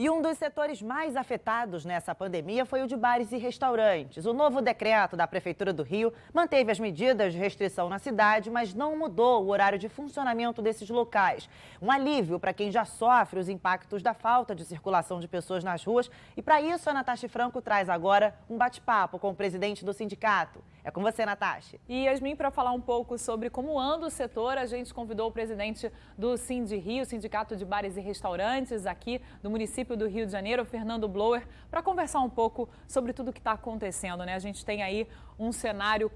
E um dos setores mais afetados nessa pandemia foi o de bares e restaurantes. O novo decreto da Prefeitura do Rio manteve as medidas de restrição na cidade, mas não mudou o horário de funcionamento desses locais. Um alívio para quem já sofre os impactos da falta de circulação de pessoas nas ruas. E para isso, a Natasha Franco traz agora um bate-papo com o presidente do sindicato. É com você, Natasha. E Yasmin, para falar um pouco sobre como anda o setor, a gente convidou o presidente do Sindirio, Sindicato de Bares e Restaurantes, aqui do município do Rio de Janeiro, Fernando Blower, para conversar um pouco sobre tudo o que está acontecendo, né? A gente tem aí um cenário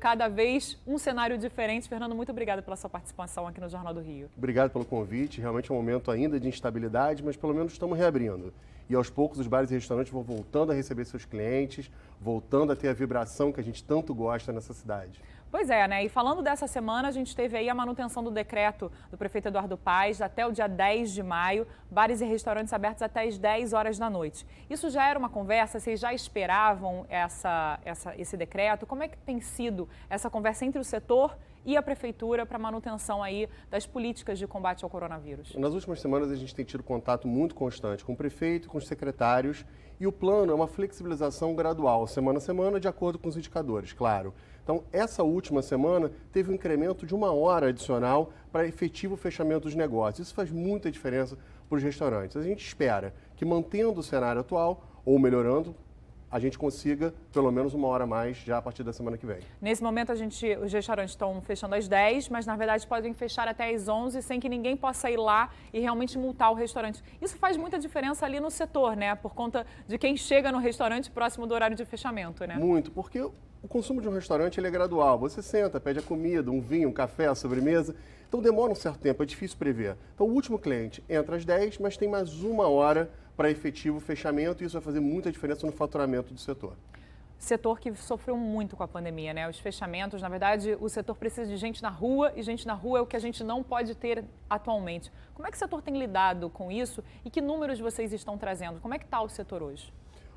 diferente. Fernando, muito obrigada pela sua participação aqui no Jornal do Rio. Obrigado pelo convite. Realmente é um momento ainda de instabilidade, mas pelo menos estamos reabrindo. E aos poucos os bares e restaurantes vão voltando a receber seus clientes, voltando a ter a vibração que a gente tanto gosta nessa cidade. Pois é, né? E falando dessa semana, a gente teve aí a manutenção do decreto do prefeito Eduardo Paes até o dia 10 de maio, bares e restaurantes abertos até as 10 horas da noite. Isso já era uma conversa? Vocês já esperavam esse decreto? Como é que tem sido essa conversa entre o setor e a prefeitura para a manutenção aí das políticas de combate ao coronavírus? Nas últimas semanas a gente tem tido contato muito constante com o prefeito, com os secretários, e o plano é uma flexibilização gradual, semana a semana, de acordo com os indicadores, claro. Então, essa última semana teve um incremento de 1 hora adicional para efetivo fechamento dos negócios. Isso faz muita diferença para os restaurantes. A gente espera que, mantendo o cenário atual ou melhorando, a gente consiga pelo menos 1 hora a mais já a partir da semana que vem. Nesse momento, os restaurantes estão fechando às 10, mas na verdade podem fechar até às 11 sem que ninguém possa ir lá e realmente multar o restaurante. Isso faz muita diferença ali no setor, né? Por conta de quem chega no restaurante próximo do horário de fechamento, né? Muito, porque o consumo de um restaurante ele é gradual. Você senta, pede a comida, um vinho, um café, a sobremesa. Então demora um certo tempo, é difícil prever. Então o último cliente entra às 10, mas tem mais 1 hora para efetivo fechamento, e isso vai fazer muita diferença no faturamento do setor. Setor que sofreu muito com a pandemia, né? Os fechamentos, na verdade, o setor precisa de gente na rua, e gente na rua é o que a gente não pode ter atualmente. Como é que o setor tem lidado com isso e que números vocês estão trazendo? Como é que está o setor hoje?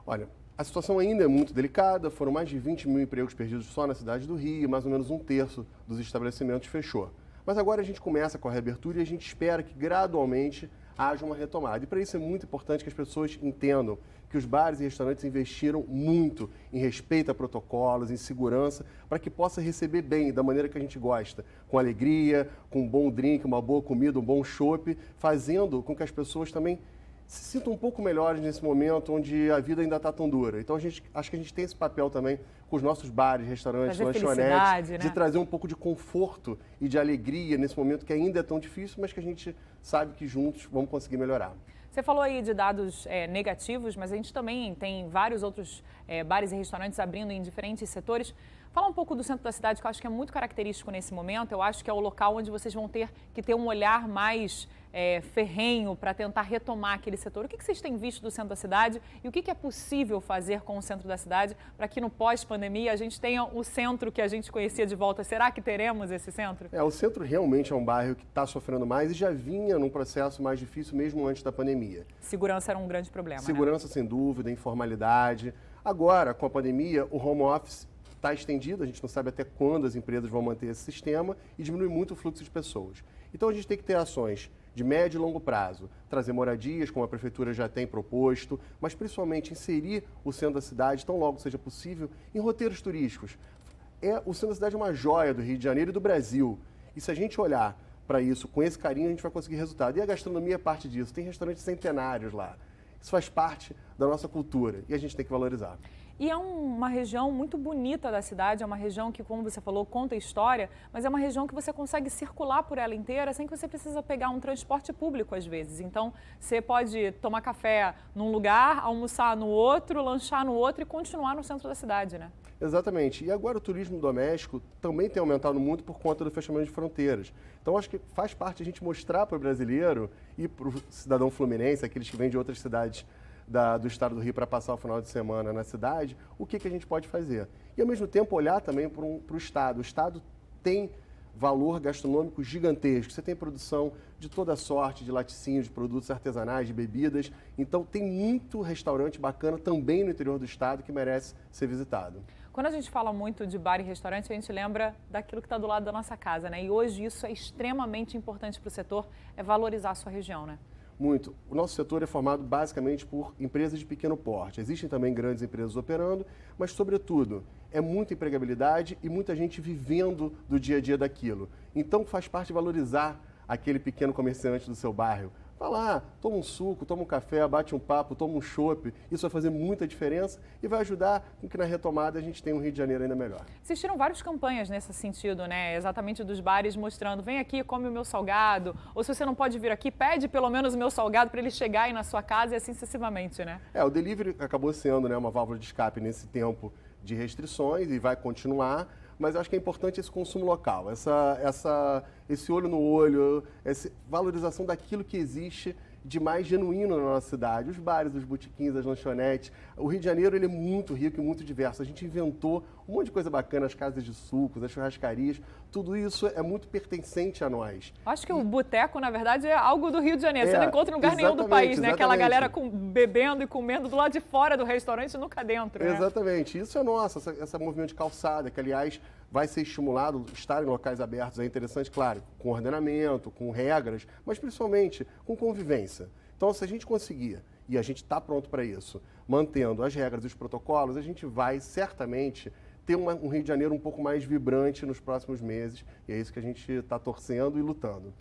Olha, a situação ainda é muito delicada, foram mais de 20 mil empregos perdidos só na cidade do Rio, mais ou menos 1/3 dos estabelecimentos fechou. Mas agora a gente começa com a reabertura e a gente espera que gradualmente haja uma retomada. E para isso é muito importante que as pessoas entendam que os bares e restaurantes investiram muito em respeito a protocolos, em segurança, para que possa receber bem, da maneira que a gente gosta, com alegria, com um bom drink, uma boa comida, um bom chopp, fazendo com que as pessoas também se sintam um pouco melhores nesse momento onde a vida ainda está tão dura. Então, acho que a gente tem esse papel também com os nossos bares, restaurantes, lanchonetes, né? De trazer um pouco de conforto e de alegria nesse momento que ainda é tão difícil, mas que a gente sabe que juntos vamos conseguir melhorar. Você falou aí de dados negativos, mas a gente também tem vários outros bares e restaurantes abrindo em diferentes setores. Fala um pouco do centro da cidade, que eu acho que é muito característico nesse momento. Eu acho que é o local onde vocês vão ter que ter um olhar mais ferrenho para tentar retomar aquele setor. O que vocês têm visto do centro da cidade e o que é possível fazer com o centro da cidade para que no pós-pandemia a gente tenha o centro que a gente conhecia de volta? Será que teremos esse centro? O centro realmente é um bairro que está sofrendo mais e já vinha num processo mais difícil mesmo antes da pandemia. Segurança era um grande problema, Segurança, né? Sem dúvida, informalidade. Agora, com a pandemia, o home office está estendido, a gente não sabe até quando as empresas vão manter esse sistema e diminui muito o fluxo de pessoas. Então a gente tem que ter ações de médio e longo prazo, trazer moradias, como a prefeitura já tem proposto, mas principalmente inserir o centro da cidade, tão logo seja possível, em roteiros turísticos. O centro da cidade é uma joia do Rio de Janeiro e do Brasil. E se a gente olhar para isso com esse carinho, a gente vai conseguir resultado. E a gastronomia é parte disso. Tem restaurantes centenários lá. Isso faz parte da nossa cultura e a gente tem que valorizar. E é uma região muito bonita da cidade, é uma região que, como você falou, conta história, mas é uma região que você consegue circular por ela inteira sem que você precisa pegar um transporte público às vezes. Então, você pode tomar café num lugar, almoçar no outro, lanchar no outro e continuar no centro da cidade, né? Exatamente. E agora o turismo doméstico também tem aumentado muito por conta do fechamento de fronteiras. Então, acho que faz parte a gente mostrar para o brasileiro e para o cidadão fluminense, aqueles que vêm de outras cidades do estado do Rio para passar o final de semana na cidade, o que a gente pode fazer. E, ao mesmo tempo, olhar também para o estado. O estado tem valor gastronômico gigantesco. Você tem produção de toda sorte, de laticínios, de produtos artesanais, de bebidas. Então, tem muito restaurante bacana também no interior do estado que merece ser visitado. Quando a gente fala muito de bar e restaurante, a gente lembra daquilo que está do lado da nossa casa, né? E hoje isso é extremamente importante para o setor, é valorizar a sua região, né? Muito. O nosso setor é formado basicamente por empresas de pequeno porte. Existem também grandes empresas operando, mas, sobretudo, é muita empregabilidade e muita gente vivendo do dia a dia daquilo. Então, faz parte valorizar aquele pequeno comerciante do seu bairro. Vai lá, toma um suco, toma um café, bate um papo, toma um chopp. Isso vai fazer muita diferença e vai ajudar com que na retomada a gente tenha um Rio de Janeiro ainda melhor. Existiram várias campanhas nesse sentido, né? Exatamente dos bares mostrando, vem aqui, come o meu salgado. Ou se você não pode vir aqui, pede pelo menos o meu salgado para ele chegar aí na sua casa e assim sucessivamente, né? O delivery acabou sendo, né, uma válvula de escape nesse tempo de restrições e vai continuar. Mas acho que é importante esse consumo local, esse olho no olho, essa valorização daquilo que existe de mais genuíno na nossa cidade. Os bares, os botequins, as lanchonetes. O Rio de Janeiro ele é muito rico e muito diverso. A gente inventou um monte de coisa bacana, as casas de sucos, as churrascarias. Tudo isso é muito pertencente a nós. Acho que o boteco, na verdade, é algo do Rio de Janeiro. Você não encontra em lugar nenhum do país, né? Aquela galera bebendo e comendo do lado de fora do restaurante, nunca dentro, né? Exatamente. Isso é nosso, essa movimento de calçada, que, aliás, vai ser estimulado, estar em locais abertos é interessante, claro, com ordenamento, com regras, mas principalmente com convivência. Então, se a gente conseguir, e a gente está pronto para isso, mantendo as regras e os protocolos, a gente vai certamente ter um Rio de Janeiro um pouco mais vibrante nos próximos meses, e é isso que a gente está torcendo e lutando.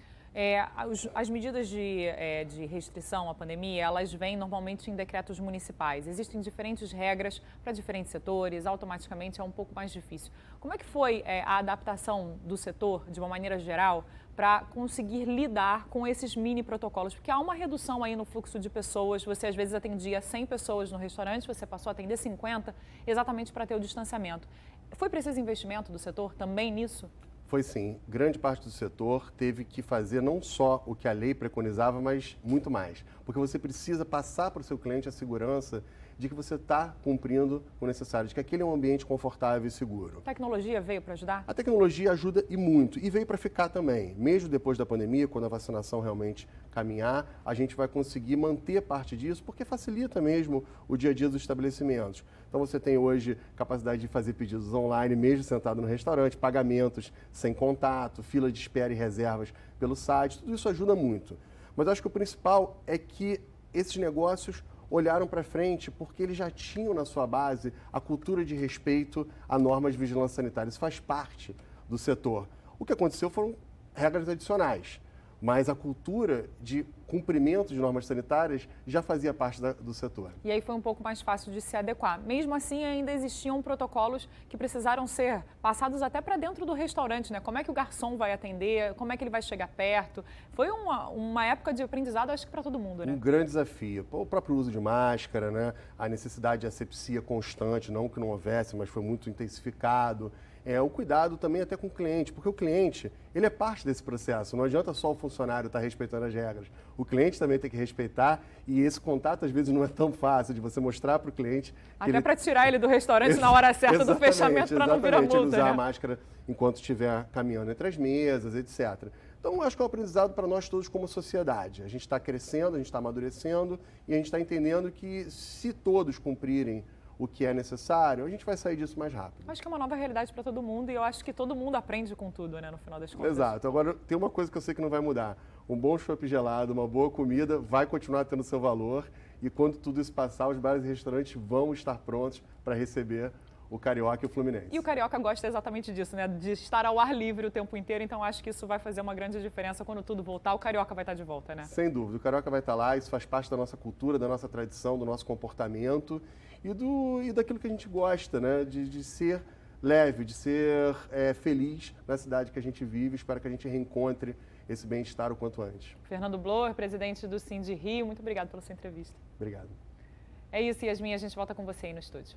As medidas de restrição à pandemia, elas vêm normalmente em decretos municipais. Existem diferentes regras para diferentes setores, automaticamente é um pouco mais difícil. Como é que foi a adaptação do setor, de uma maneira geral, para conseguir lidar com esses mini protocolos? Porque há uma redução aí no fluxo de pessoas, você às vezes atendia 100 pessoas no restaurante, você passou a atender 50, exatamente para ter o distanciamento. Foi preciso investimento do setor também nisso? Foi sim. Grande parte do setor teve que fazer não só o que a lei preconizava, mas muito mais. Porque você precisa passar para o seu cliente a segurança de que você está cumprindo o necessário, de que aquele é um ambiente confortável e seguro. A tecnologia veio para ajudar? A tecnologia ajuda e muito, e veio para ficar também. Mesmo depois da pandemia, quando a vacinação realmente caminhar, a gente vai conseguir manter parte disso, porque facilita mesmo o dia a dia dos estabelecimentos. Então você tem hoje capacidade de fazer pedidos online, mesmo sentado no restaurante, pagamentos sem contato, fila de espera e reservas pelo site, tudo isso ajuda muito. Mas acho que o principal é que esses negócios olharam para frente porque eles já tinham na sua base a cultura de respeito a normas de vigilância sanitária. Isso faz parte do setor. O que aconteceu foram regras adicionais, mas a cultura de cumprimento de normas sanitárias já fazia parte do setor. E aí foi um pouco mais fácil de se adequar. Mesmo assim, ainda existiam protocolos que precisaram ser passados até para dentro do restaurante, né? Como é que o garçom vai atender, como é que ele vai chegar perto. Foi uma época de aprendizado, acho que para todo mundo, né? Um grande desafio. O próprio uso de máscara, né? A necessidade de asepsia constante, não que não houvesse, mas foi muito intensificado. O cuidado também até com o cliente, porque o cliente, ele é parte desse processo. Não adianta só o funcionário estar respeitando as regras. O cliente também tem que respeitar e esse contato às vezes não é tão fácil de você mostrar para o cliente. Até para tirar ele do restaurante na hora certa do fechamento para não virar multa, ele usar né? a máscara enquanto estiver caminhando entre as mesas, etc. Então, acho que é um aprendizado para nós todos como sociedade. A gente está crescendo, a gente está amadurecendo e a gente está entendendo que se todos cumprirem o que é necessário, a gente vai sair disso mais rápido. Acho que é uma nova realidade para todo mundo e eu acho que todo mundo aprende com tudo, né, no final das contas. Exato. Agora, tem uma coisa que eu sei que não vai mudar. Um bom chopp gelado, uma boa comida vai continuar tendo seu valor e quando tudo isso passar, os bares e restaurantes vão estar prontos para receber o Carioca e o Fluminense. E o Carioca gosta exatamente disso, né? De estar ao ar livre o tempo inteiro, então acho que isso vai fazer uma grande diferença quando tudo voltar. O Carioca vai estar de volta, né? Sem dúvida, o Carioca vai estar lá, isso faz parte da nossa cultura, da nossa tradição, do nosso comportamento e daquilo que a gente gosta, né? De ser leve, de ser feliz na cidade que a gente vive. Espero que a gente reencontre esse bem-estar o quanto antes. Fernando Bloer, presidente do Sindi Rio, muito obrigado pela sua entrevista. Obrigado. É isso, Yasmin, a gente volta com você aí no estúdio.